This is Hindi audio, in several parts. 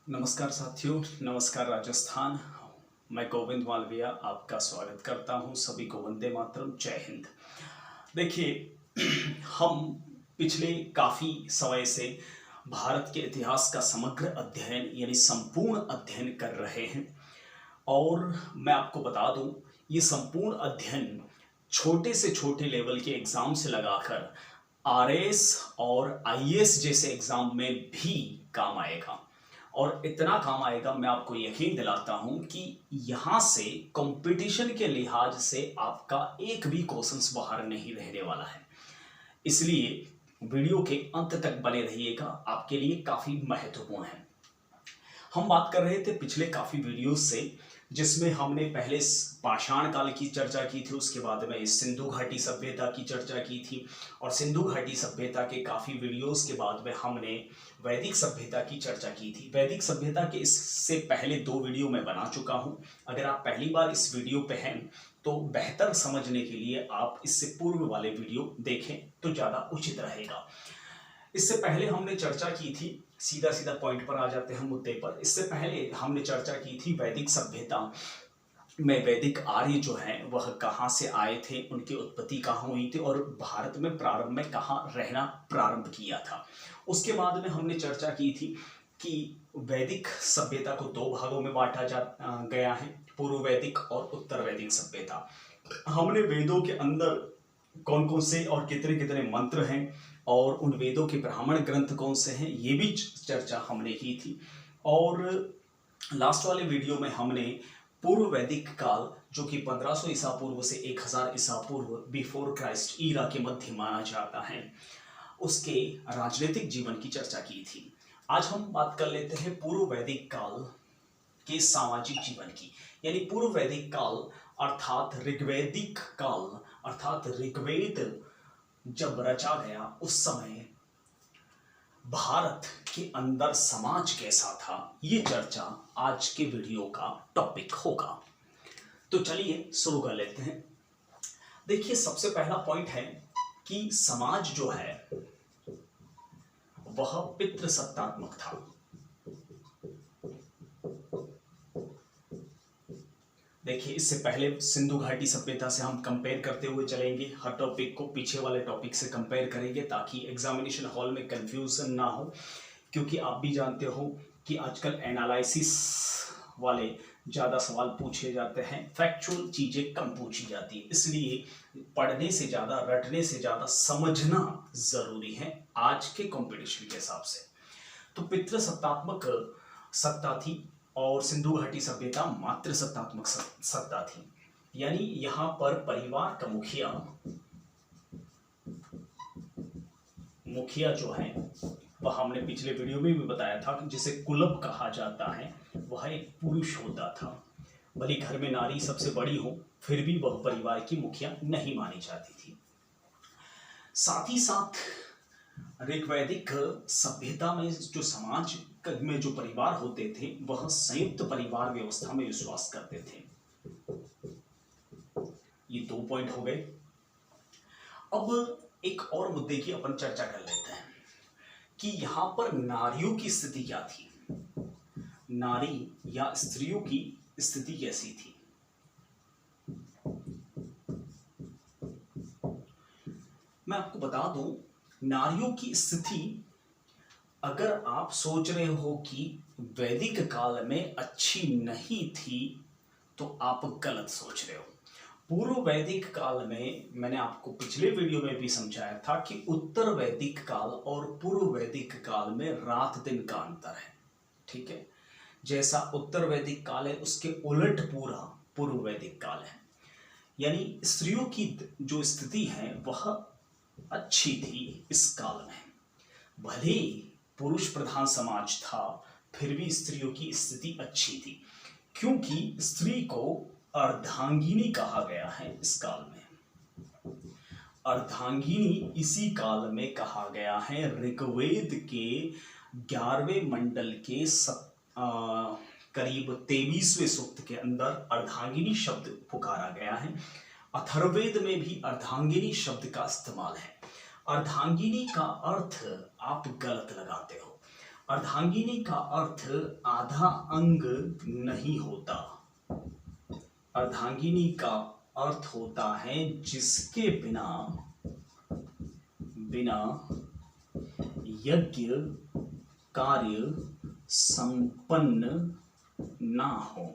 नमस्कार साथियों, नमस्कार राजस्थान। मैं गोविंद मालविया आपका स्वागत करता हूं। सभी को वंदे मातरम, जय हिंद। देखिए, हम पिछले काफ़ी समय से भारत के इतिहास का समग्र अध्ययन यानी संपूर्ण अध्ययन कर रहे हैं। और मैं आपको बता दूं, ये संपूर्ण अध्ययन छोटे से छोटे लेवल के एग्ज़ाम से लगाकर आरएस और आईएएस जैसे एग्ज़ाम में भी काम आएगा। और इतना काम आएगा, मैं आपको यकीन दिलाता हूं कि यहां से कंपटीशन के लिहाज से आपका एक भी क्वेश्चंस बाहर नहीं रहने वाला है। इसलिए वीडियो के अंत तक बने रहिएगा, आपके लिए काफ़ी महत्वपूर्ण है। हम बात कर रहे थे पिछले काफ़ी वीडियोस से, जिसमें हमने पहले पाषाण काल की चर्चा की थी, उसके बाद में सिंधु घाटी सभ्यता की चर्चा की थी, और सिंधु घाटी सभ्यता के काफ़ी वीडियोस के बाद में हमने वैदिक सभ्यता की चर्चा की थी। वैदिक सभ्यता के इससे पहले 2 वीडियो मैं बना चुका हूं। अगर आप पहली बार इस वीडियो पे हैं तो बेहतर समझने के लिए आप इससे पूर्व वाले वीडियो देखें तो ज़्यादा उचित रहेगा। इससे पहले हमने चर्चा की थी, सीधा सीधा पॉइंट पर आ जाते हैं मुद्दे पर। इससे पहले हमने चर्चा की थी वैदिक सभ्यता में वैदिक आर्य जो हैं वह कहाँ से आए थे, उनकी उत्पत्ति कहाँ हुई थी और भारत में प्रारंभ में कहाँ रहना प्रारंभ किया था। उसके बाद में हमने चर्चा की थी कि वैदिक सभ्यता को 2 भागों में बांटा गया है, पूर्व वैदिक और उत्तर वैदिक सभ्यता। हमने वेदों के अंदर कौन कौन से और कितने कितने मंत्र हैं और उन वेदों के ब्राह्मण ग्रंथ कौन से हैं, ये भी चर्चा हमने की थी। और लास्ट वाले वीडियो में हमने पूर्व वैदिक काल, जो कि 1500 ईसा पूर्व से 1000 ईसा पूर्व बिफोर क्राइस्ट ईरा के मध्य माना जाता है, उसके राजनीतिक जीवन की चर्चा की थी। आज हम बात कर लेते हैं पूर्व वैदिक काल के सामाजिक जीवन की। यानी पूर्व वैदिक काल अर्थात ऋग्वैदिक काल, अर्थात ऋग्वेद जब रचा गया उस समय भारत के अंदर समाज कैसा था, ये चर्चा आज के वीडियो का टॉपिक होगा। तो चलिए शुरू कर लेते हैं। देखिए, सबसे पहला पॉइंट है कि समाज जो है वह पितृसत्तात्मक था। देखिए, इससे पहले सिंधु घाटी सभ्यता से हम कंपेयर करते हुए चलेंगे। हर टॉपिक को पीछे वाले टॉपिक से कंपेयर करेंगे ताकि एग्जामिनेशन हॉल में कंफ्यूजन ना हो, क्योंकि आप भी जानते हो कि आजकल एनालिसिस वाले ज़्यादा सवाल पूछे जाते हैं, फैक्चुअल चीज़ें कम पूछी जाती है। इसलिए पढ़ने से ज़्यादा, रटने से ज़्यादा समझना ज़रूरी है आज के कंपटीशन के हिसाब से। तो पितृसत्तात्मक सत्ता थी और सिंधु घाटी सभ्यता मातृ सत्तात्मक सत्ता थी। यानी यहां पर परिवार का मुखिया जो है वह हमने पिछले वीडियो में भी बताया था, जिसे कुलप कहा जाता है, वह एक पुरुष होता था। भले घर में नारी सबसे बड़ी हो, फिर भी वह परिवार की मुखिया नहीं मानी जाती थी। साथ ही साथ ऋग्वैदिक सभ्यता में जो समाज में जो परिवार होते थे वह संयुक्त परिवार व्यवस्था में विश्वास करते थे। ये 2 पॉइंट हो गए। अब एक और मुद्दे की अपन चर्चा कर लेते हैं कि यहां पर नारियों की स्थिति क्या थी, नारी या स्त्रियों की स्थिति कैसी थी। मैं आपको बता दूं, नारियों की स्थिति, अगर आप सोच रहे हो कि वैदिक काल में अच्छी नहीं थी तो आप गलत सोच रहे हो। पूर्व वैदिक काल में मैंने आपको पिछले वीडियो में भी समझाया था कि उत्तर वैदिक काल और पूर्व वैदिक काल में रात दिन का अंतर है। ठीक है, जैसा उत्तर वैदिक काल है उसके उलट पूरा पूर्व वैदिक काल है। यानी स्त्रियों की जो स्थिति है वह अच्छी थी इस काल में। भले ही पुरुष प्रधान समाज था, फिर भी स्त्रियों की स्थिति अच्छी थी, क्योंकि स्त्री को अर्धांगिनी कहा गया है इस काल में। अर्धांगिनी इसी काल में कहा गया है। ऋग्वेद के 11वें मंडल के करीब 23वें सूक्त के अंदर अर्धांगिनी शब्द पुकारा गया है। अथर्ववेद में भी अर्धांगिनी शब्द का इस्तेमाल है। अर्धांगिनी का अर्थ आप गलत लगाते हो। अर्धांगिनी का अर्थ आधा अंग नहीं होता। अर्धांगिनी का अर्थ होता है जिसके बिना यज्ञ कार्य संपन्न ना हो।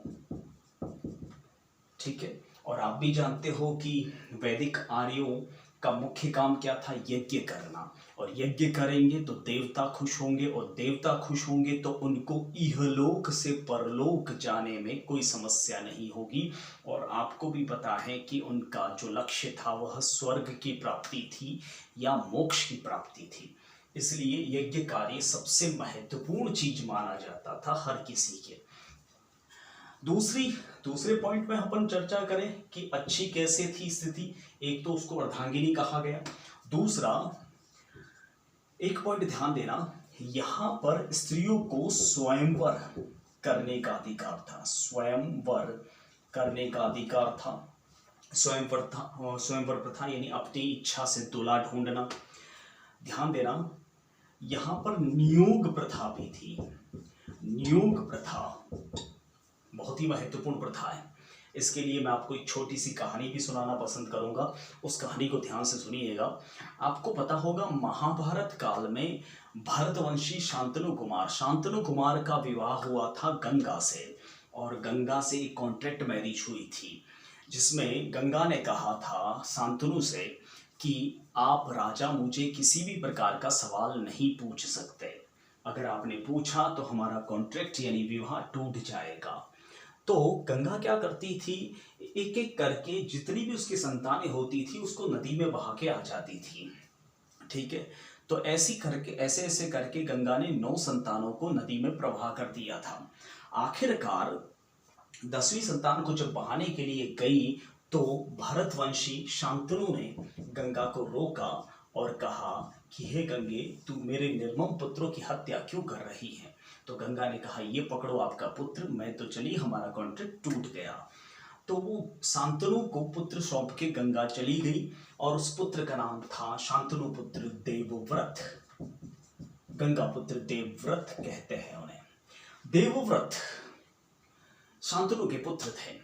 ठीक है। और आप भी जानते हो कि वैदिक आर्यों का मुख्य काम क्या था? यज्ञ करना। और यज्ञ करेंगे तो देवता खुश होंगे, और देवता खुश होंगे तो उनको इहलोक से परलोक जाने में कोई समस्या नहीं होगी। और आपको भी पता है कि उनका जो लक्ष्य था वह स्वर्ग की प्राप्ति थी या मोक्ष की प्राप्ति थी। इसलिए यज्ञ कार्य सबसे महत्वपूर्ण चीज माना जाता था हर किसी के। दूसरे पॉइंट में अपन चर्चा करें कि अच्छी कैसे थी स्थिति। एक तो उसको अर्धांगिनी कहा गया। दूसरा, एक पॉइंट ध्यान देना, यहां पर स्त्रियों को स्वयंवर करने का अधिकार था। स्वयंवर करने का अधिकार था। स्वयंवर प्रथा यानी अपनी इच्छा से दूल्हा ढूंढना। ध्यान देना, यहां पर नियोग प्रथा भी थी। नियोग प्रथा बहुत ही महत्वपूर्ण प्रथा है। इसके लिए मैं आपको एक छोटी सी कहानी भी सुनाना पसंद करूंगा। उस कहानी को ध्यान से सुनिएगा। आपको पता होगा महाभारत काल में भरतवंशी शांतनु कुमार का विवाह हुआ था गंगा से। और गंगा से एक कॉन्ट्रैक्ट मैरिज हुई थी, जिसमें गंगा ने कहा था शांतनु से कि आप राजा मुझे किसी भी प्रकार का सवाल नहीं पूछ सकते। अगर आपने पूछा तो हमारा कॉन्ट्रैक्ट यानी विवाह टूट जाएगा। तो गंगा क्या करती थी, एक एक करके जितनी भी उसकी संतानें होती थी उसको नदी में बहा के आ जाती थी। ठीक है। तो ऐसे करके गंगा ने 9 संतानों को नदी में प्रवाह कर दिया था। आखिरकार 10वीं संतान को जब बहाने के लिए गई तो भरतवंशी शांतनु ने गंगा को रोका और कहा कि हे गंगे, तू मेरे निर्मम पुत्रों की हत्या क्यों कर रही है? तो गंगा ने कहा, ये पकड़ो आपका पुत्र, मैं तो चली, हमारा कॉन्ट्रैक्ट टूट गया। तो वो शांतनु को पुत्र सौंप के गंगा चली गई और उस पुत्र का नाम था शांतनु पुत्र देवव्रत। गंगा पुत्र देवव्रत कहते हैं उन्हें। देवव्रत शांतनु के पुत्र थे।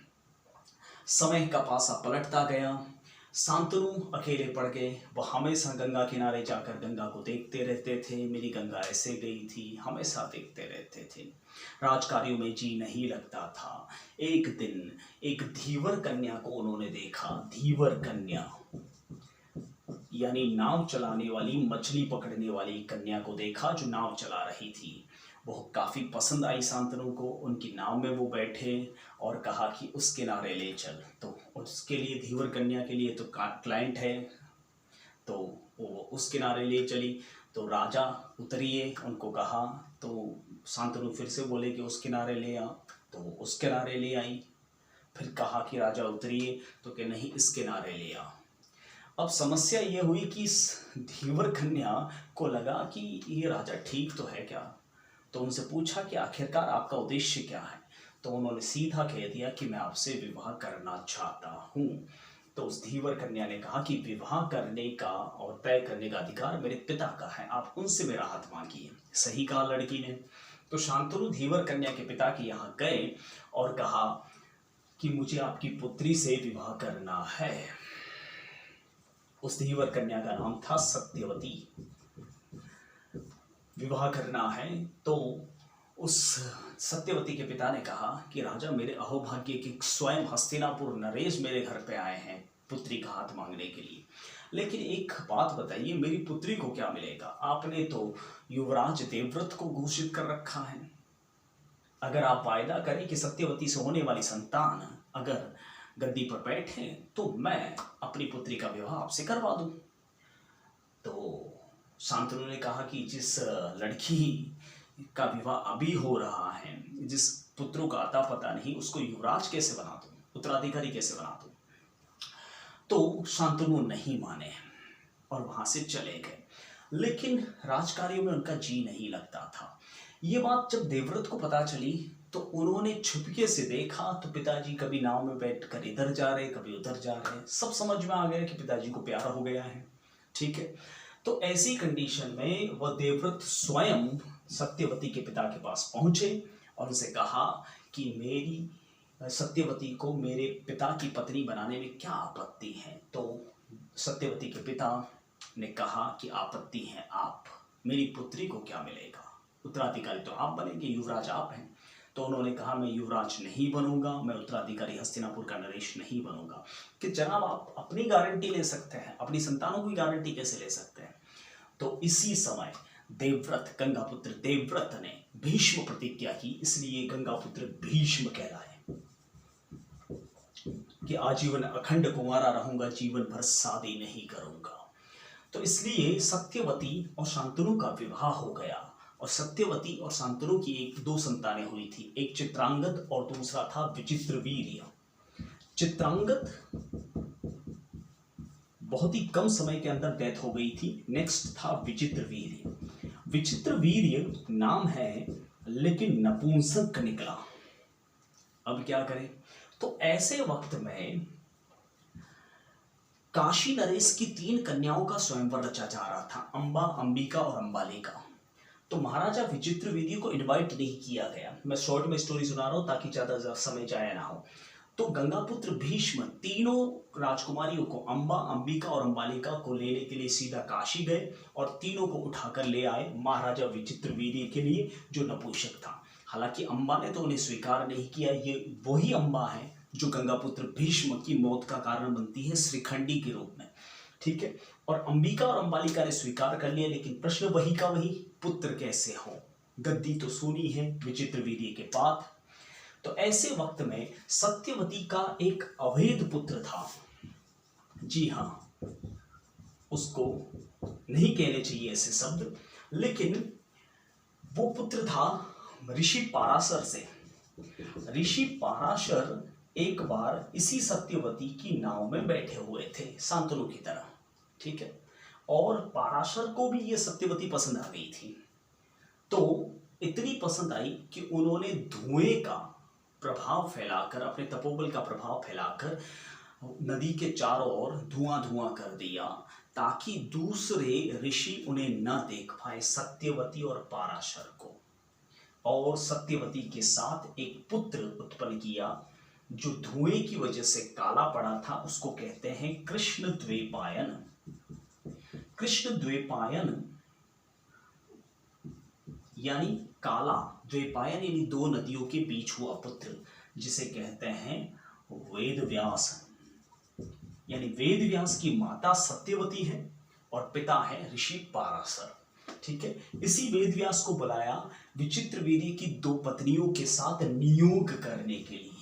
समय का पासा पलटता गया। शांतनु अकेले पड़ गए। वह हमेशा गंगा किनारे जाकर गंगा को देखते रहते थे। मेरी गंगा ऐसे गई थी, हमेशा देखते रहते थे। राजकार्यों में जी नहीं लगता था। एक दिन एक धीवर कन्या को उन्होंने देखा। धीवर कन्या यानी नाव चलाने वाली, मछली पकड़ने वाली कन्या को देखा जो नाव चला रही थी। वो काफ़ी पसंद आई शांतनु को। उनकी नाव में वो बैठे और कहा कि उस किनारे ले चल। तो उसके लिए, धीवर कन्या के लिए तो क्लाइंट है, तो वो उस किनारे ले चली। तो राजा उतरिए उनको कहा, तो शांतनु फिर से बोले कि उस किनारे ले आ, तो उस किनारे ले आई। फिर कहा कि राजा उतरिए, तो कि नहीं, इस किनारे ले आ। अब समस्या ये हुई कि इस धीवर कन्या को लगा कि ये राजा ठीक तो है क्या। तो उनसे पूछा कि आखिरकार आपका उद्देश्य क्या है। तो उन्होंने सीधा कह दिया कि मैं आपसे विवाह करना चाहता हूँ। तो उस धीवर कन्या ने कहा कि विवाह करने का और तय करने का अधिकार मेरे पिता का है, आप उनसे मेरा हाथ मांगिए। सही कहा लड़की ने। तो शांतनु धीवर कन्या के पिता के यहाँ गए और कहा कि मुझे आपकी पुत्री से विवाह करना है। उस धीवर कन्या का नाम था सत्यवती। विवाह करना है। तो उस सत्यवती के पिता ने कहा कि राजा, मेरे अहोभाग्य के स्वयं हस्तिनापुर नरेश मेरे घर पे आए हैं पुत्री का हाथ मांगने के लिए। लेकिन एक बात बताइए, मेरी पुत्री को क्या मिलेगा? आपने तो युवराज देवव्रत को घोषित कर रखा है। अगर आप वायदा करें कि सत्यवती से होने वाली संतान अगर गद्दी पर बैठे तो मैं अपनी पुत्री का विवाह आपसे करवा दूं। तो शांतनु ने कहा कि जिस लड़की का विवाह अभी हो रहा है, जिस पुत्रों का अता पता नहीं, उसको युवराज कैसे बना दूं, उत्तराधिकारी कैसे बना दूं। तो शांतनु नहीं माने और वहां से चले गए। लेकिन राजकार्यों में उनका जी नहीं लगता था। ये बात जब देवव्रत को पता चली तो उन्होंने छुपके से देखा तो पिताजी कभी नाव में बैठकर इधर जा रहे, कभी उधर जा रहे। सब समझ में आ गया कि पिताजी को प्यार हो गया है। ठीक है। तो ऐसी कंडीशन में वह देवव्रत स्वयं सत्यवती के पिता के पास पहुंचे और उनसे कहा कि मेरी सत्यवती को मेरे पिता की पत्नी बनाने में क्या आपत्ति है। तो सत्यवती के पिता ने कहा कि आपत्ति है, आप मेरी पुत्री को क्या मिलेगा, उत्तराधिकारी तो आप बनेंगे, युवराज आप हैं। तो उन्होंने कहा मैं युवराज नहीं बनूंगा, मैं उत्तराधिकारी हस्तिनापुर का नरेश नहीं बनूंगा। कि जनाब आप अपनी गारंटी ले सकते हैं, अपनी संतानों की गारंटी कैसे ले सकते हैं। तो इसी समय देवव्रत, गंगापुत्र देवव्रत ने भीष्म प्रतिज्ञा की, इसलिए गंगापुत्र भीष्म कहलाए कि आजीवन अखंड कुंवारा रहूंगा, जीवन भर शादी नहीं करूंगा। तो इसलिए सत्यवती और शांतनु का विवाह हो गया और सत्यवती और शांतनु की दो संतानें हुई थी, एक चित्रांगद और दूसरा था विचित्रवीर्य। चित्रांगद बहुत ही कम समय के अंदर डेथ हो गई थी। नेक्स्ट था विचित्रवीर्य। विचित्रवीर्य नाम है लेकिन नपुंसक निकला। अब क्या करें। तो ऐसे वक्त में काशी नरेश की 3 कन्याओं का स्वयंवर रचा जा रहा था, अंबा, अंबिका और अंबालिका। तो महाराजा विचित्रवीर्य को इनवाइट नहीं किया गया। मैं शॉर्ट में स्टोरी सुना रहा हूं ताकि ज्यादा समय जाया ना हो। तो गंगापुत्र भीष्म तीनों राजकुमारियों को, अंबा, अंबिका और अंबालिका को लेने के लिए सीधा काशी गए और तीनों को उठाकर ले आए महाराजा विचित्रवीर्य के लिए, जो नपुंसक था। हालांकि अंबा ने तो उन्हें स्वीकार नहीं किया। ये वही अंबा है जो गंगापुत्र भीष्म की मौत का कारण बनती है श्रीखंडी के रूप में, ठीक है। और अंबिका और अंबालिका ने स्वीकार कर लिया, लेकिन प्रश्न वही का वही, पुत्र कैसे हो, गद्दी तो सुनी है विचित्रवीर्य के बाद। तो ऐसे वक्त में सत्यवती का एक अवैध पुत्र था। जी हाँ, उसको नहीं कहने चाहिए ऐसे शब्द, लेकिन वो पुत्र था ऋषि पाराशर से। ऋषि पाराशर एक बार इसी सत्यवती की नाव में बैठे हुए थे शांतनु की तरह, ठीक है। और पाराशर को भी ये सत्यवती पसंद आ गई थी। तो इतनी पसंद आई कि उन्होंने धुएं का प्रभाव फैलाकर, अपने तपोबल का प्रभाव फैलाकर नदी के चारों ओर धुआं धुआं कर दिया, ताकि दूसरे ऋषि उन्हें न देख पाए, सत्यवती और पाराशर को। और सत्यवती के साथ एक पुत्र उत्पन्न किया जो धुएं की वजह से काला पड़ा था। उसको कहते हैं कृष्ण द्वैपायन। कृष्ण द्वैपायन यानी काला, द्वैपायन यानी 2 नदियों के बीच हुआ पुत्र, जिसे कहते हैं वेदव्यास। यानी वेदव्यास की माता सत्यवती है और पिता है ऋषि पाराशर, ठीक है। इसी वेदव्यास को बुलाया विचित्रवीर्य की 2 पत्नियों के साथ नियोग करने के लिए।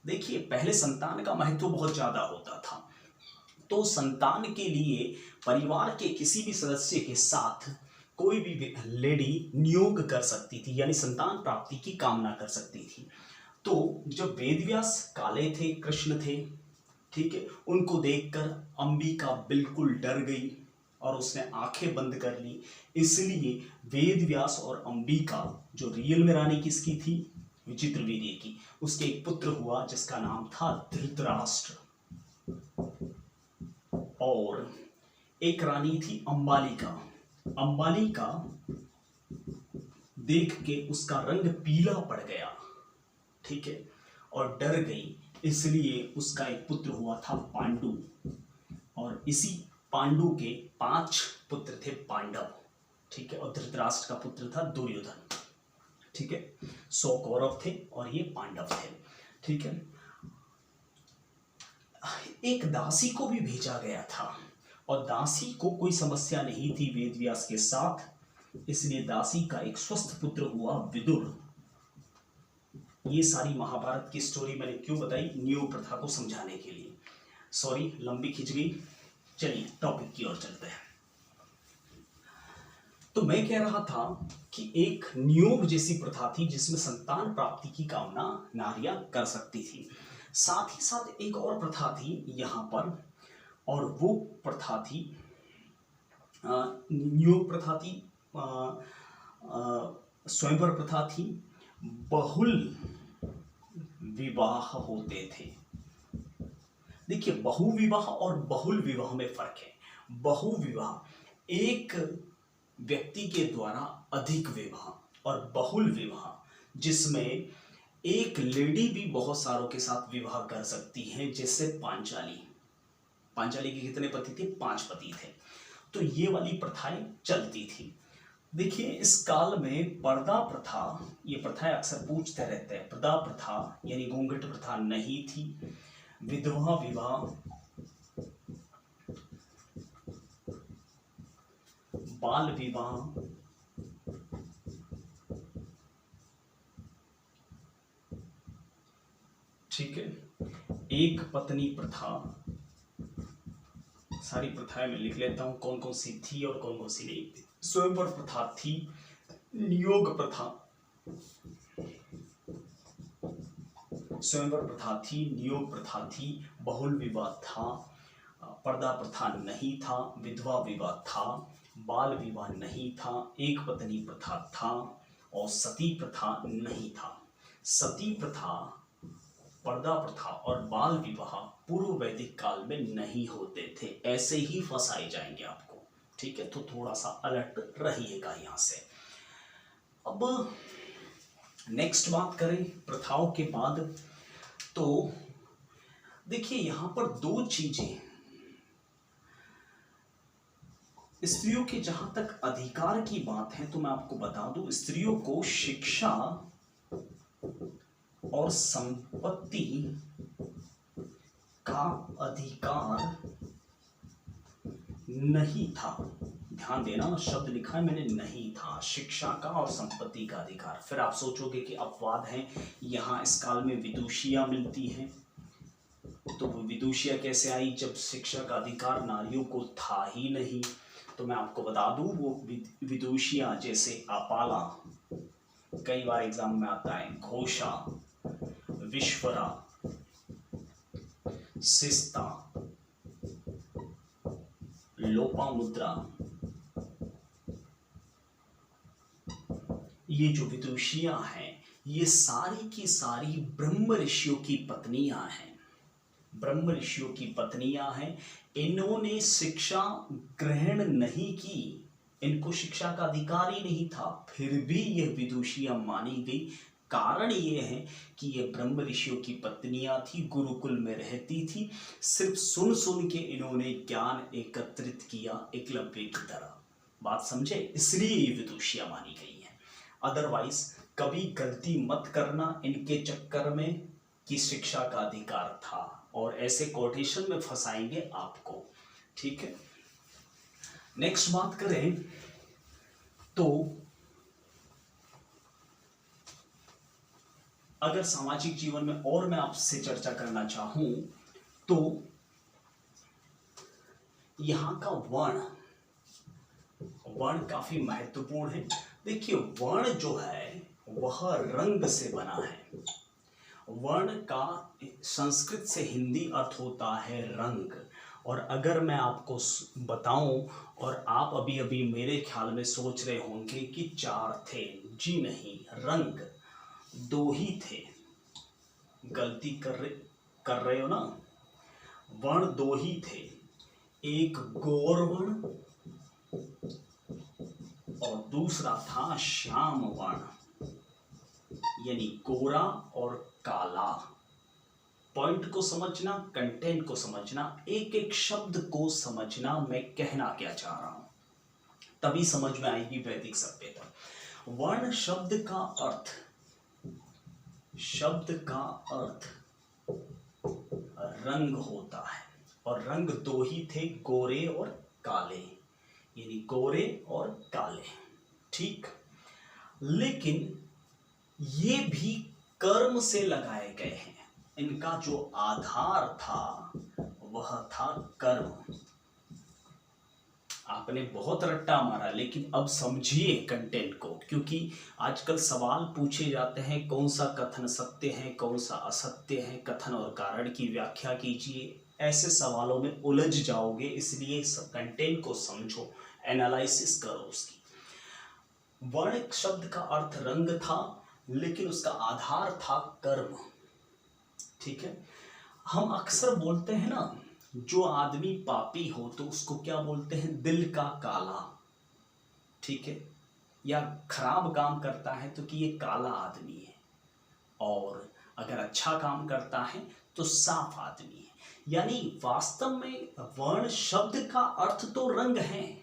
देखिए, पहले संतान का महत्व बहुत ज्यादा होता था। तो संतान के लिए परिवार के किसी भी सदस्य के साथ कोई भी लेडी नियोग कर सकती थी, यानी संतान प्राप्ति की कामना कर सकती थी। तो जब वेदव्यास काले थे, कृष्ण थे, ठीक है, उनको देखकर अंबिका बिल्कुल डर गई और उसने आंखें बंद कर ली। इसलिए वेदव्यास और अंबिका, जो रियल में रानी किसकी थी, विचित्रवीर्य की, उसके एक पुत्र हुआ जिसका नाम था धृतराष्ट्र। और एक रानी थी अंबालिका। अंबालिका देख के उसका रंग पीला पड़ गया, ठीक है, और डर गई। इसलिए उसका एक पुत्र हुआ था पांडु। और इसी पांडु के 5 पुत्र थे पांडव, ठीक है। और धृतराष्ट्र का पुत्र था दुर्योधन, ठीक है। 100 कौरव थे और ये पांडव थे, ठीक है। एक दासी को भी भेजा गया था और दासी को कोई समस्या नहीं थी वेदव्यास के साथ, इसलिए दासी का एक स्वस्थ पुत्र हुआ विदुर। ये सारी महाभारत की स्टोरी मैंने क्यों बताई, नियोग प्रथा को समझाने के लिए। सॉरी, लंबी खिंच गई। चलिए टॉपिक की ओर चलते हैं। तो मैं कह रहा था कि एक नियोग जैसी प्रथा थी जिसमें संतान प्राप्ति की कामना नारियां कर सकती थी। साथ ही साथ एक और प्रथा थी यहाँ पर, और वो प्रथा थी नियोग प्रथा थी, स्वयंवर प्रथा थी। बहुल विवाह होते थे। देखिए, बहुविवाह और बहुल विवाह में फर्क है। बहुविवाह एक व्यक्ति के द्वारा अधिक विवाह और बहुल विवाह, जिसमें एक लेडी भी बहुत सारों के साथ विवाह कर सकती है, जैसे पांचाली। पांचाली के कितने पति थे? 5 पति थे। तो ये वाली प्रथाएं चलती थी। देखिए, इस काल में पर्दा प्रथा, ये प्रथाएं अक्सर पूछते रहते हैं। पर्दा प्रथा यानी घूंघट प्रथा नहीं थी। विधवा विवाह, बाल विवाह, ठीक है, एक पत्नी प्रथा, सारी प्रथाएं मैं लिख लेता हूं कौन कौन सी थी और कौन कौन सी नहीं थी। स्वयंवर प्रथा थी, नियोग प्रथा, स्वयंवर प्रथा थी, नियोग प्रथा थी, बहुल विवाह था, पर्दा प्रथा नहीं था, विधवा विवाह था, बाल विवाह नहीं था, एक पत्नी प्रथा था और सती प्रथा नहीं था। सती प्रथा, पर्दा प्रथा और बाल विवाह पूर्व वैदिक काल में नहीं होते थे। ऐसे ही फंसाए जाएंगे आपको, ठीक है, तो थोड़ा सा अलर्ट रहिएगा यहां से। अब नेक्स्ट बात करें प्रथाओं के बाद, तो देखिए यहां पर 2 चीजें, स्त्रियों के जहां तक अधिकार की बात है तो मैं आपको बता दूं, स्त्रियों को शिक्षा और संपत्ति का अधिकार नहीं था। ध्यान देना, शब्द लिखा है मैंने, नहीं था। शिक्षा का और संपत्ति का अधिकार। फिर आप सोचोगे कि अपवाद है, यहाँ इस काल में विदुषियां मिलती हैं। तो वो विदुषिया कैसे आई जब शिक्षा का अधिकार नारियों को था ही नहीं? तो मैं आपको बता दूं, वो विदुषिया जैसे अपाला, कई बार एग्जाम में आता है, घोषा, विश्वरा, सिस्ता, लोपामुद्रा, ये जो विदुषियां हैं, ये सारी की सारी ब्रह्म ऋषियों की पत्नियां हैं। ब्रह्म ऋषियों की पत्नियां हैं। इन्होंने शिक्षा ग्रहण नहीं की, इनको शिक्षा का अधिकार ही नहीं था, फिर भी यह विदुषियां मानी गई। कारण ये है कि ये ब्रह्म ऋषियों की पत्नियां थी, गुरुकुल में रहती थी, सिर्फ सुन सुन के इन्होंने ज्ञान एकत्रित किया एकलव्य की तरह। बात समझे? इसलिए ये विदुषियां मानी गई हैं। अदरवाइज कभी गलती मत करना इनके चक्कर में कि शिक्षा का अधिकार था, और ऐसे कोटेशन में फंसाएंगे आपको, ठीक है। नेक्स्ट बात करें तो अगर सामाजिक जीवन में और मैं आपसे चर्चा करना चाहूं तो यहां का वर्ण काफी महत्वपूर्ण है। देखिए, वर्ण जो है वह रंग से बना है। वर्ण का संस्कृत से हिंदी अर्थ होता है रंग। और अगर मैं आपको बताऊं, और आप अभी अभी मेरे ख्याल में सोच रहे होंगे कि 4 थे, जी नहीं, रंग 2 ही थे। गलती कर रहे हो ना, वर्ण 2 ही थे, एक गौर वर्ण और दूसरा था श्याम वर्ण, यानी गोरा और काला। पॉइंट को समझना, कंटेंट को समझना, एक एक शब्द को समझना, मैं कहना क्या चाह रहा हूं, तभी समझ में आएगी वैदिक सभ्यता। वर्ण शब्द का अर्थ रंग होता है, और रंग 2 ही थे, गोरे और काले, यानी गोरे और काले, ठीक। लेकिन ये भी कर्म से लगाए गए हैं। इनका जो आधार था वह था कर्म। आपने बहुत रट्टा मारा, लेकिन अब समझिए कंटेंट को, क्योंकि आजकल सवाल पूछे जाते हैं, कौन सा कथन सत्य है, कौन सा असत्य है, कथन और कारण की व्याख्या कीजिए। ऐसे सवालों में उलझ जाओगे, इसलिए कंटेंट को समझो, एनालिसिस करो उसकी। वर्ण शब्द का अर्थ रंग था, लेकिन उसका आधार था कर्म, ठीक है। हम अक्सर बोलते हैं ना जो आदमी पापी हो तो उसको क्या बोलते हैं, दिल का काला, ठीक है, या खराब काम करता है तो कि ये काला आदमी है, और अगर अच्छा काम करता है तो साफ आदमी है। यानी वास्तव में वर्ण शब्द का अर्थ तो रंग है,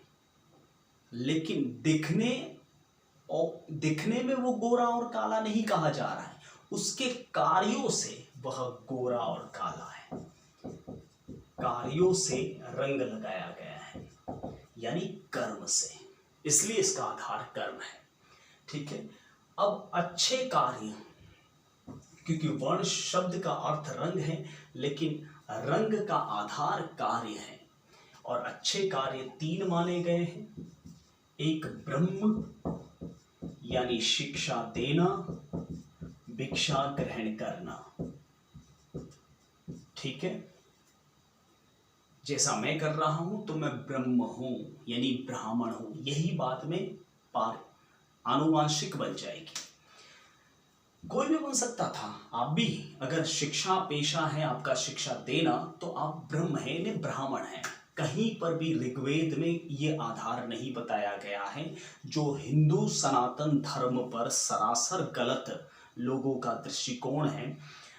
लेकिन दिखने में वो गोरा और काला नहीं कहा जा रहा है, उसके कार्यों से वह गोरा और काला है, कार्यों से रंग लगाया गया है, यानी कर्म से, इसलिए इसका आधार कर्म है, ठीक है। अब अच्छे कार्य, क्योंकि वर्ण शब्द का अर्थ रंग है, लेकिन रंग का आधार कार्य है, और अच्छे कार्य 3 माने गए हैं। एक ब्रह्म यानी शिक्षा देना, भिक्षा ग्रहण करना, ठीक है। जैसा मैं कर रहा हूं तो मैं ब्रह्म हूं यानी ब्राह्मण हूं, यही बात में पार आनुवांशिक बन जाएगी। कोई भी बन सकता था, आप भी, अगर शिक्षा पेशा है आपका शिक्षा देना तो आप ब्रह्म है यानी ब्राह्मण है। कहीं पर भी ऋग्वेद में ये आधार नहीं बताया गया है, जो हिंदू सनातन धर्म पर सरासर गलत लोगों का दृष्टिकोण है।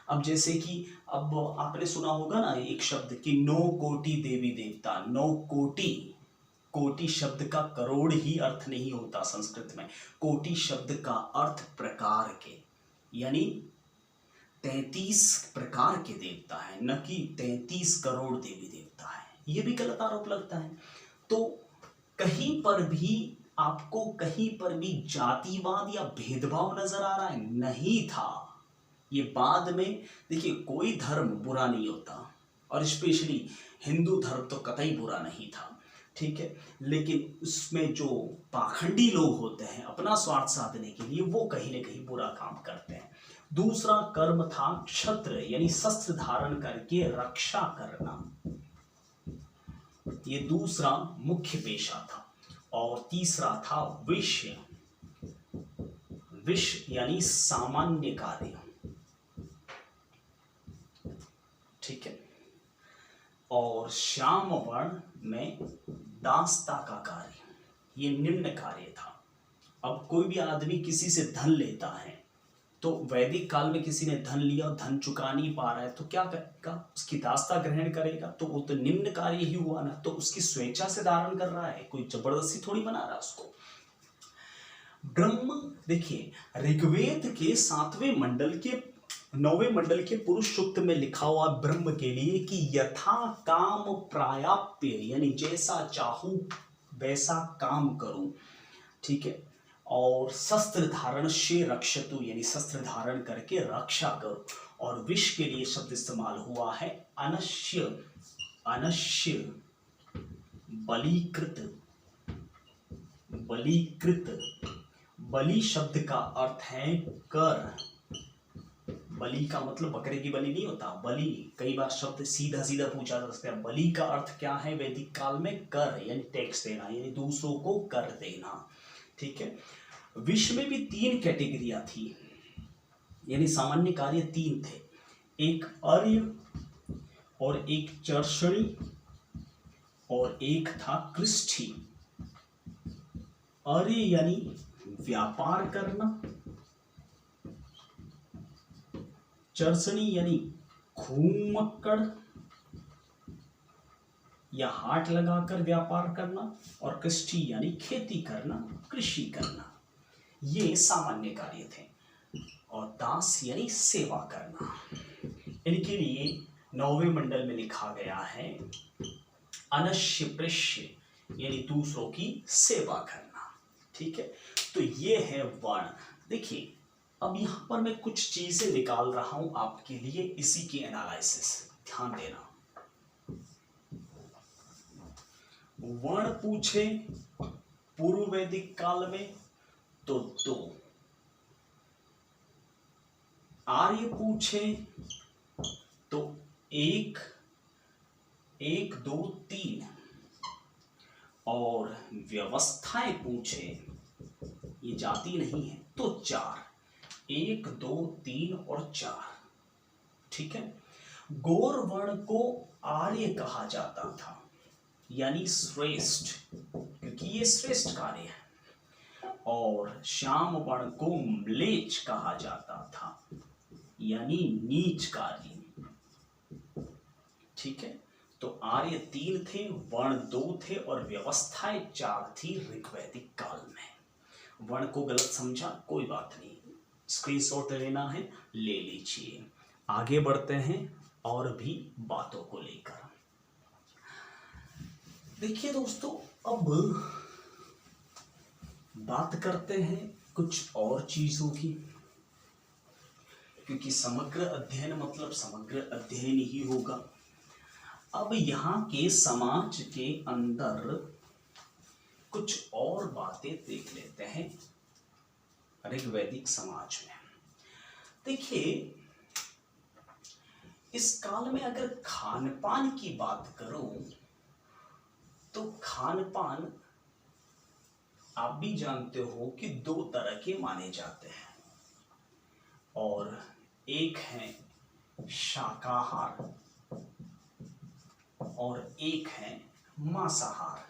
अब जैसे कि अब आपने सुना होगा ना एक शब्द कि 9 कोटि देवी देवता, 9 कोटि, कोटि शब्द का करोड़ ही अर्थ नहीं होता संस्कृत में, कोटि शब्द का अर्थ प्रकार के, यानी 33 प्रकार के देवता है, न कि 33 करोड़ देवी देवता है। ये भी गलत आरोप लगता है। तो कहीं पर भी आपको कहीं पर भी जातिवाद या भेदभाव नजर आ रहा है? नहीं था। ये बाद में, देखिए कोई धर्म बुरा नहीं होता, और स्पेशली हिंदू धर्म तो कतई बुरा नहीं था, ठीक है, लेकिन उसमें जो पाखंडी लोग होते हैं अपना स्वार्थ साधने के लिए, वो कहीं ना कहीं बुरा काम करते हैं। दूसरा कर्म था क्षत्र, यानी शस्त्र धारण करके रक्षा करना, ये दूसरा मुख्य पेशा था। और तीसरा था विषय, विष यानी सामान्य कार्य, ठीक है। और श्याम वर्ण में दासता का कार्य, ये निम्न कार्य था। अब कोई भी आदमी किसी से धन लेता है, तो वैदिक काल में किसी ने धन लिया, धन चुका नहीं पा रहा है, तो क्या करेगा, उसकी दासता ग्रहण करेगा, तो वो तो निम्न कार्य ही हुआ ना, तो उसकी स्वेच्छा से धारण कर रहा है, कोई जबरदस्ती थोड़ी बना रहा है उसको। ब्रह्म, देखिए ऋग्वेद के 7वें मंडल के 9वें मंडल के पुरुष सूक्त में लिखा हुआ ब्रह्म के लिए कि यथा काम प्रायाप्य, यानी जैसा चाहूं वैसा काम करूं, ठीक है। और शस्त्र धारण से रक्षतु, यानी शस्त्र धारण करके रक्षा करो। और विष के लिए शब्द इस्तेमाल हुआ है अनश्य, अनश्य बलीकृत, बलीकृत, बलि शब्द का अर्थ है कर, बलि का मतलब बकरे की बलि नहीं होता, बलि कई बार शब्द सीधा सीधा पूछा जा सकता है। बलि का अर्थ क्या है वैदिक काल में, कर यानी टैक्स देना, यानी दूसरों को कर देना, ठीक है। विश्व में भी 3 कैटेगरियां थी, यानी सामान्य कार्य 3 थे, एक अर्य और एक चर्षणी और एक था कृष्टि। अर्य यानी व्यापार करना, चर्षणी यानी घूमक्कड़ या हाट लगाकर व्यापार करना, और कृष्टि यानी खेती करना, कृषि करना, ये सामान्य कार्य थे। और दास यानी सेवा करना। इनके लिए 9वें मंडल में लिखा गया है अनश्य पृष्य, यानी दूसरों की सेवा करना, ठीक है। तो ये है वर्ण। देखिए अब यहां पर मैं कुछ चीजें निकाल रहा हूं आपके लिए, इसी की एनालिसिस, ध्यान देना। वर्ण पूछे पूर्व वैदिक काल में तो 2, आर्य पूछे तो 1, 1, 2, 3, और व्यवस्थाएं पूछे, ये जाति नहीं है, तो 4, 1, 2, 3 और 4, ठीक है। गौर वर्ण को आर्य कहा जाता था, यानी श्रेष्ठ, क्योंकि ये श्रेष्ठ कार्य है। और श्याम वर्ण को म्लेच्छ कहा जाता था, यानी नीच कार्य। ठीक है, तो आर्य 3 थे, वर्ण 2 थे और व्यवस्थाएं 4 थी ऋग्वैदिक काल में। वर्ण को गलत समझा, कोई बात नहीं, स्क्रीनशॉट लेना है ले लीजिए। आगे बढ़ते हैं और भी बातों को लेकर। देखिए दोस्तों, अब बात करते हैं कुछ और चीजों की, क्योंकि समग्र अध्ययन मतलब समग्र अध्ययन ही होगा। अब यहाँ के समाज के अंदर कुछ और बातें देख लेते हैं ऋग्वैदिक समाज में। देखिए, इस काल में अगर खान पान की बात करूं तो खान पान आप भी जानते हो कि 2 तरह के माने जाते हैं, और एक है शाकाहार और एक है मांसाहार।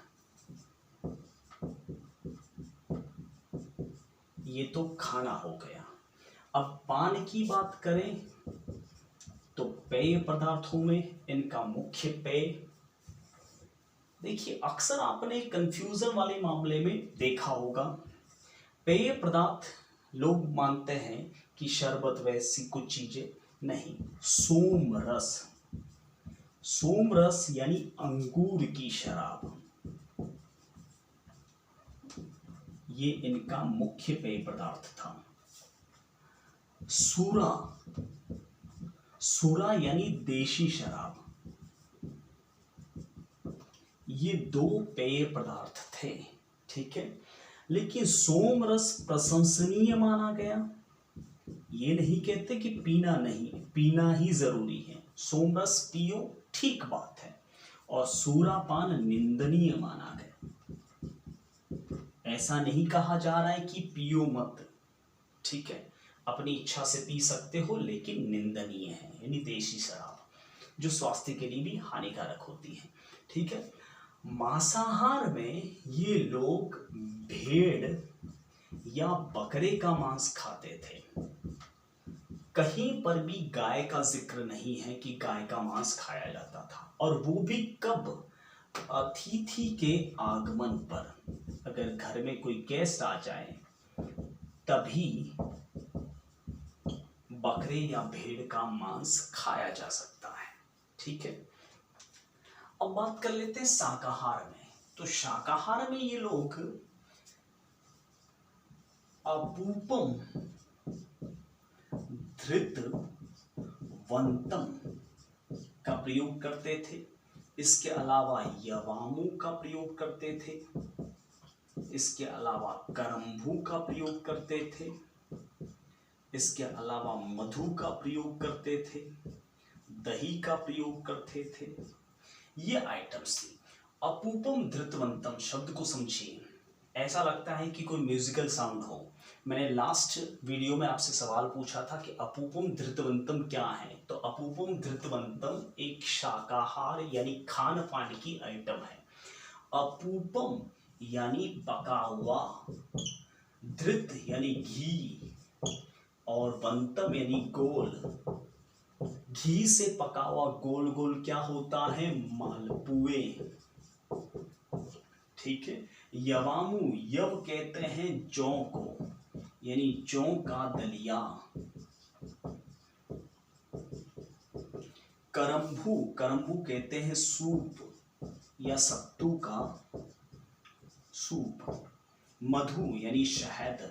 ये तो खाना हो गया। अब पान की बात करें तो पेय पदार्थों में इनका मुख्य पेय, देखिए अक्सर आपने कंफ्यूजन वाले मामले में देखा होगा। पेय पदार्थ लोग मानते हैं कि शरबत वैसी कुछ चीजें नहीं, सोम रस, सोम रस यानी अंगूर की शराब, ये इनका मुख्य पेय पदार्थ था। सूरा, सूरा यानी देशी शराब, ये 2 पेय पदार्थ थे। ठीक है, लेकिन सोम रस प्रशंसनीय माना गया। ये नहीं कहते कि पीना नहीं, पीना ही जरूरी है, सोम रस पियो ठीक बात है, और सूरापान निंदनीय माना गया। ऐसा नहीं कहा जा रहा है कि पियो मत, ठीक है, अपनी इच्छा से पी सकते हो, लेकिन निंदनीय है, यानी देशी शराब जो स्वास्थ्य के लिए भी हानिकारक होती है। ठीक है, मांसाहार में ये लोग भेड़ या बकरे का मांस खाते थे। कहीं पर भी गाय का जिक्र नहीं है कि गाय का मांस खाया जाता था, और वो भी कब? अतिथि के आगमन पर, अगर घर में कोई गेस्ट आ जाए तभी बकरे या भेड़ का मांस खाया जा सकता है। ठीक है, अब बात कर लेते हैं शाकाहार में। तो शाकाहार में ये लोग अपूपम, धृतवंतम का प्रयोग करते थे। इसके अलावा यवामु का प्रयोग करते थे। इसके अलावा करम्भू का प्रयोग करते थे। इसके अलावा मधु का प्रयोग करते थे, दही का प्रयोग करते थे। ये आइटम्स थी। अपूपम धृतवंतम शब्द को समझिए, ऐसा लगता है कि कोई म्यूजिकल साउंड हो। मैंने लास्ट वीडियो में आपसे सवाल पूछा था कि अपूपम धृतवंतम क्या है, तो अपूपम धृतवंतम एक शाकाहार यानी खान पान की आइटम है। अपूपम यानी पका हुआ, धृत यानी घी, और वंतम यानी गोल। घी से पका हुआ गोल गोल क्या होता है? मालपुए। ठीक है, यवामु, यव कहते हैं जौ को, यानी जौ का दलिया। करम्भू, करम्भू कहते हैं सूप या सत्तू का सूप। मधु यानी शहद,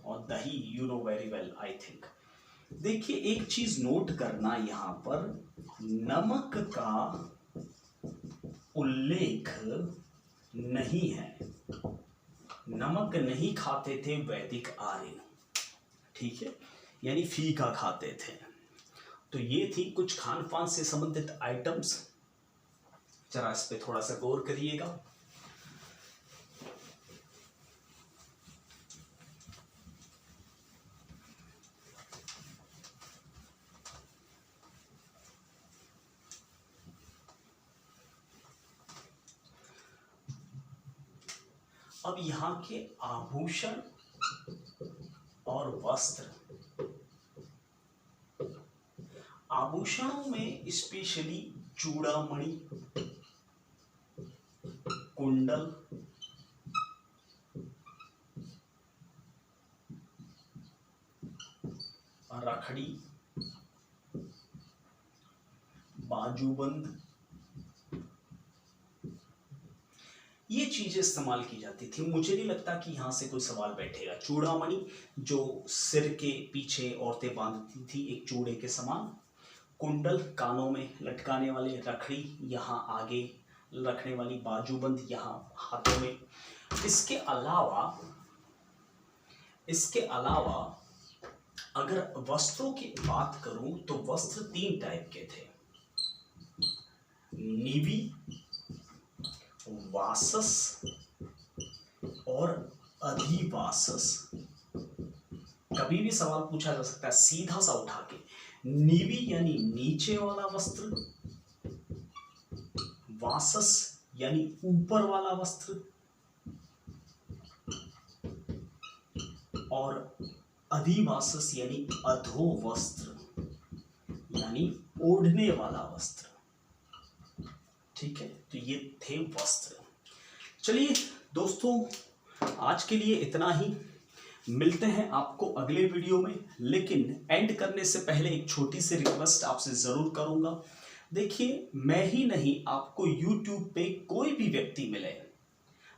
और दही, you know very well I think. देखिए एक चीज नोट करना, यहां पर नमक का उल्लेख नहीं है। नमक नहीं खाते थे वैदिक आर्य, ठीक है, यानी फीका खाते थे। तो ये थी कुछ खान पान से संबंधित आइटम्स। जरा इस पे थोड़ा सा गौर करिएगा। अब यहाँ के आभूषण और वस्त्र, आभूषणों में स्पेशली चूड़ामणि, कुंडल, रखड़ी, बाजूबंद, ये चीजें इस्तेमाल की जाती थी। मुझे नहीं लगता कि यहाँ से कोई सवाल बैठेगा। चूड़ामणि जो सिर के पीछे औरतें बांधती थी एक चूड़े के समान, कुंडल कानों में लटकाने वाले, रखड़ी यहाँ आगे रखने वाली, बाजूबंद यहाँ हाथों में। इसके अलावा अगर वस्त्रों की बात करूं तो वस्त्र 3 टाइप के थे, नीवी, वासस और अधिवासस। कभी भी सवाल पूछा जा सकता है सीधा सा उठा के, नीवी यानी नीचे वाला वस्त्र, वासस यानी ऊपर वाला वस्त्र, और अधिवासस यानी अधो वस्त्र यानी ओढ़ने वाला वस्त्र। ठीक है, तो ये थे वस्त्र। चलिए दोस्तों, आज के लिए इतना ही। मिलते हैं आपको अगले वीडियो में, लेकिन एंड करने से पहले एक छोटी सी रिक्वेस्ट आपसे जरूर करूंगा। देखिए, मैं ही नहीं, आपको YouTube पे कोई भी व्यक्ति मिले,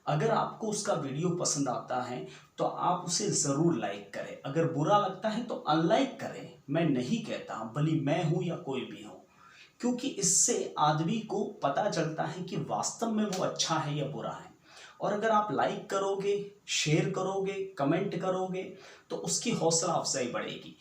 अगर आपको उसका वीडियो पसंद आता है तो आप उसे जरूर लाइक करें, अगर बुरा लगता है तो अनलाइक करें। मैं नहीं कहता भले मैं हूं या कोई भी हो, क्योंकि इससे आदमी को पता चलता है कि वास्तव में वो अच्छा है या बुरा है। और अगर आप लाइक करोगे, शेयर करोगे, कमेंट करोगे तो उसकी हौसला अफजाई बढ़ेगी।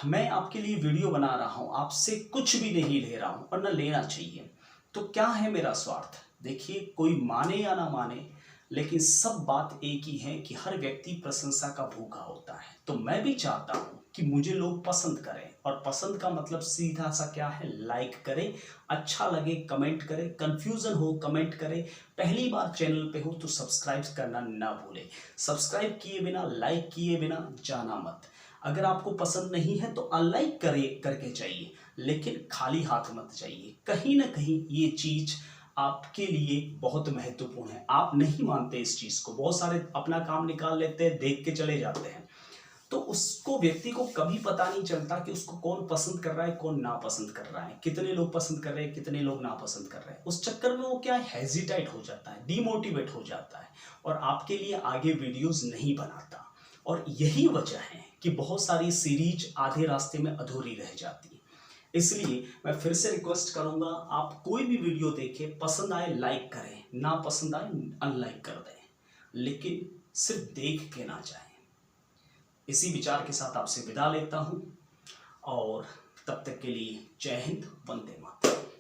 मैं आपके लिए वीडियो बना रहा हूं, आपसे कुछ भी नहीं ले रहा हूं और न लेना चाहिए। तो क्या है मेरा स्वार्थ? देखिए, कोई माने या ना माने, लेकिन सब बात एक ही है कि हर व्यक्ति प्रशंसा का भूखा होता है। तो मैं भी चाहता हूं कि मुझे लोग पसंद करें, और पसंद का मतलब सीधा सा क्या है, लाइक करें, अच्छा लगे कमेंट करें, कंफ्यूजन हो कमेंट करें। पहली बार चैनल पे हो तो सब्सक्राइब करना ना भूलें। सब्सक्राइब किए बिना, लाइक किए बिना जाना मत। अगर आपको पसंद नहीं है तो अनलाइक करके चाहिए, लेकिन खाली हाथ मत जाइए। कहीं ना कहीं ये चीज आपके लिए बहुत महत्वपूर्ण है। आप नहीं मानते इस चीज को, बहुत सारे अपना काम निकाल लेते हैं, देख के चले जाते हैं, तो उसको व्यक्ति को कभी पता नहीं चलता कि उसको कौन पसंद कर रहा है, कौन नापसंद कर रहा है, कितने लोग पसंद कर रहे हैं, कितने लोग नापसंद कर रहे हैं। उस चक्कर में वो क्या है, हेजिटेट हो जाता है, डिमोटिवेट हो जाता है, और आपके लिए आगे वीडियोस नहीं बनाता। और यही वजह है कि बहुत सारी सीरीज आधे रास्ते में अधूरी रह जाती है। इसलिए मैं फिर से रिक्वेस्ट करूंगा, आप कोई भी वीडियो देखें, पसंद आए लाइक करें, ना पसंद आए अनलाइक कर दें, लेकिन सिर्फ देख के ना जाएं। इसी विचार के साथ आपसे विदा लेता हूं, और तब तक के लिए जय हिंद, वंदे मातरम।